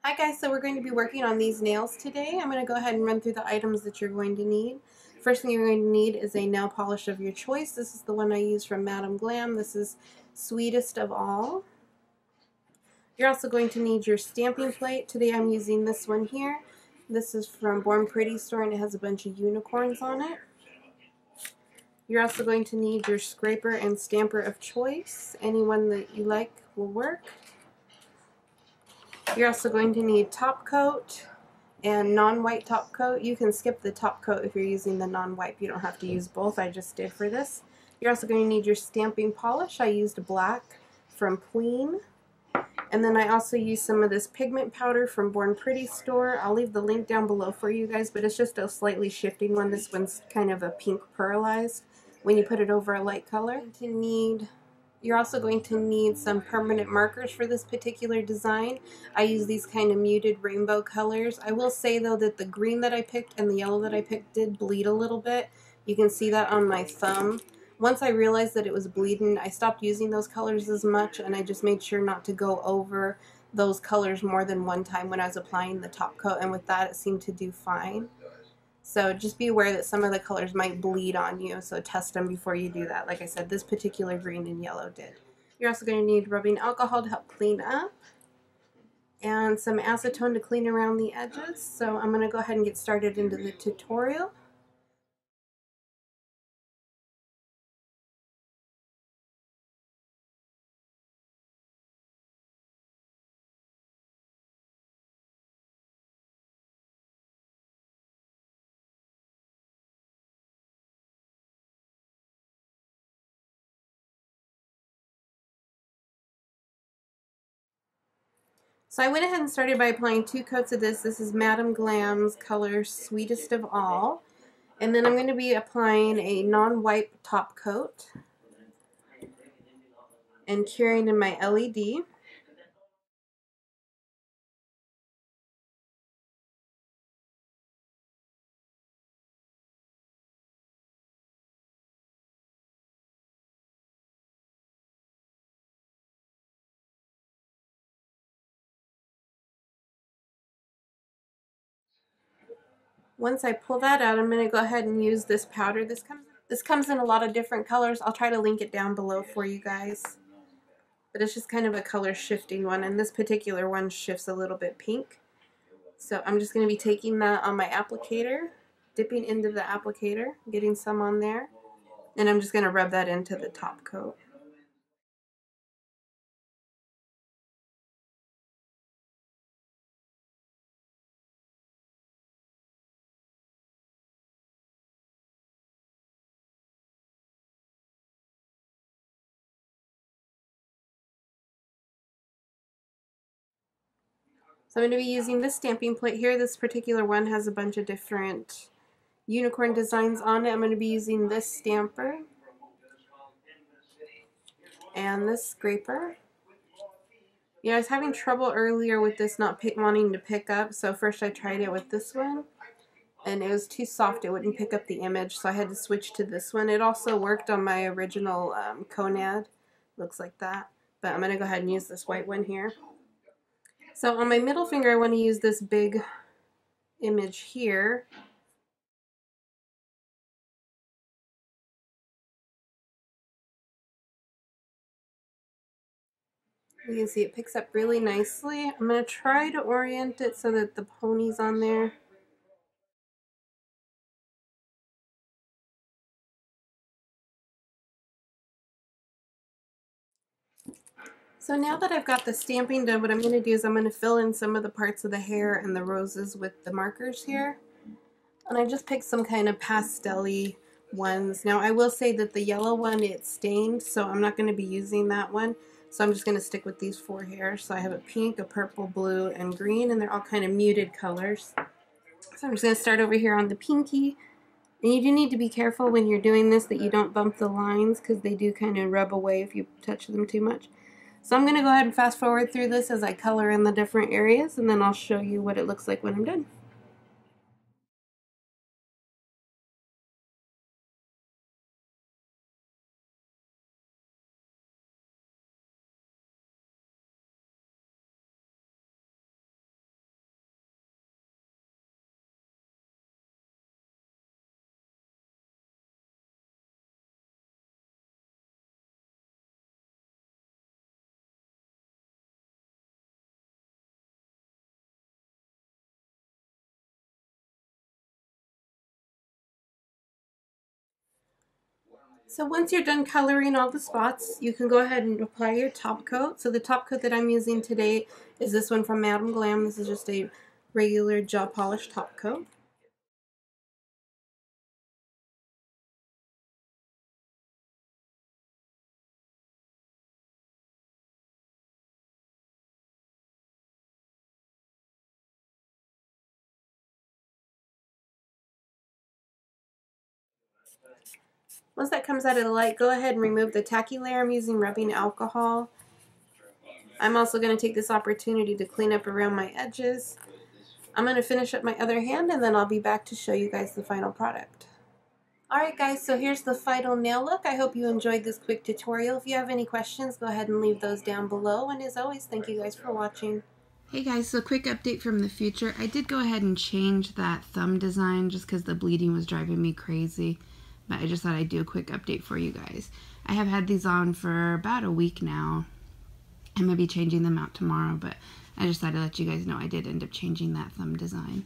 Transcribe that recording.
Hi guys, so we're going to be working on these nails today. I'm going to go ahead and run through the items that you're going to need. First thing you're going to need is a nail polish of your choice. This is the one I use from Madam Glam. This is Sweetest of All. You're also going to need your stamping plate. Today I'm using this one here. This is from Born Pretty store and it has a bunch of unicorns on it. You're also going to need your scraper and stamper of choice. Any one that you like will work. You're also going to need top coat and non-white top coat. You can skip the top coat if you're using the non-white. You don't have to use both. I just did for this. You're also going to need your stamping polish. I used black from Queen. And then I also used some of this pigment powder from Born Pretty store. I'll leave the link down below for you guys, but it's just a slightly shifting one. This one's kind of a pink pearlized when you put it over a light color. You're also going to need some permanent markers for this particular design. I use these kind of muted rainbow colors. I will say though that the green that I picked and the yellow that I picked did bleed a little bit. You can see that on my thumb. Once I realized that it was bleeding, I stopped using those colors as much and I just made sure not to go over those colors more than one time when I was applying the top coat, and with that it seemed to do fine. So just be aware that some of the colors might bleed on you, so test them before you do that. Like I said, this particular green and yellow did. You're also going to need rubbing alcohol to help clean up and some acetone to clean around the edges. So I'm going to go ahead and get started into the tutorial. So I went ahead and started by applying 2 coats of this. This is Madam Glam's color Sweetest of All. And then I'm going to be applying a non-wipe top coat and curing in my LED. Once I pull that out, I'm going to go ahead and use this powder. This comes in a lot of different colors. I'll try to link it down below for you guys. But it's just kind of a color shifting one, and this particular one shifts a little bit pink. So I'm just going to be taking that on my applicator, dipping into the applicator, getting some on there, and I'm just going to rub that into the top coat. So I'm going to be using this stamping plate here. This particular one has a bunch of different unicorn designs on it. I'm going to be using this stamper and this scraper. Yeah, I was having trouble earlier with this not wanting to pick up, so first I tried it with this one, and it was too soft, it wouldn't pick up the image, so I had to switch to this one. It also worked on my original Conad, looks like that, but I'm going to go ahead and use this white one here. So on my middle finger I want to use this big image here. You can see it picks up really nicely. I'm going to try to orient it so that the pony's on there. So now that I've got the stamping done, what I'm going to do is I'm going to fill in some of the parts of the hair and the roses with the markers here. And I just picked some kind of pastel-y ones. Now I will say that the yellow one, it's stained, so I'm not going to be using that one. So I'm just going to stick with these 4 hairs. So I have a pink, a purple, blue, and green, and they're all kind of muted colors. So I'm just going to start over here on the pinky. And you do need to be careful when you're doing this that you don't bump the lines, because they do kind of rub away if you touch them too much. So I'm going to go ahead and fast forward through this as I color in the different areas, and then I'll show you what it looks like when I'm done. So once you're done coloring all the spots, you can go ahead and apply your top coat. So the top coat that I'm using today is this one from Madam Glam. This is just a regular gel polish top coat. Once that comes out of the light, go ahead and remove the tacky layer. I'm using rubbing alcohol. I'm also going to take this opportunity to clean up around my edges. I'm going to finish up my other hand and then I'll be back to show you guys the final product. Alright guys, so here's the final nail look. I hope you enjoyed this quick tutorial. If you have any questions, go ahead and leave those down below. And as always, thank you guys for watching. Hey guys, so quick update from the future. I did go ahead and change that thumb design just because the bleeding was driving me crazy. But I just thought I'd do a quick update for you guys. I have had these on for about a week now. I'm going to be changing them out tomorrow, but I just thought I'd let you guys know I did end up changing that thumb design.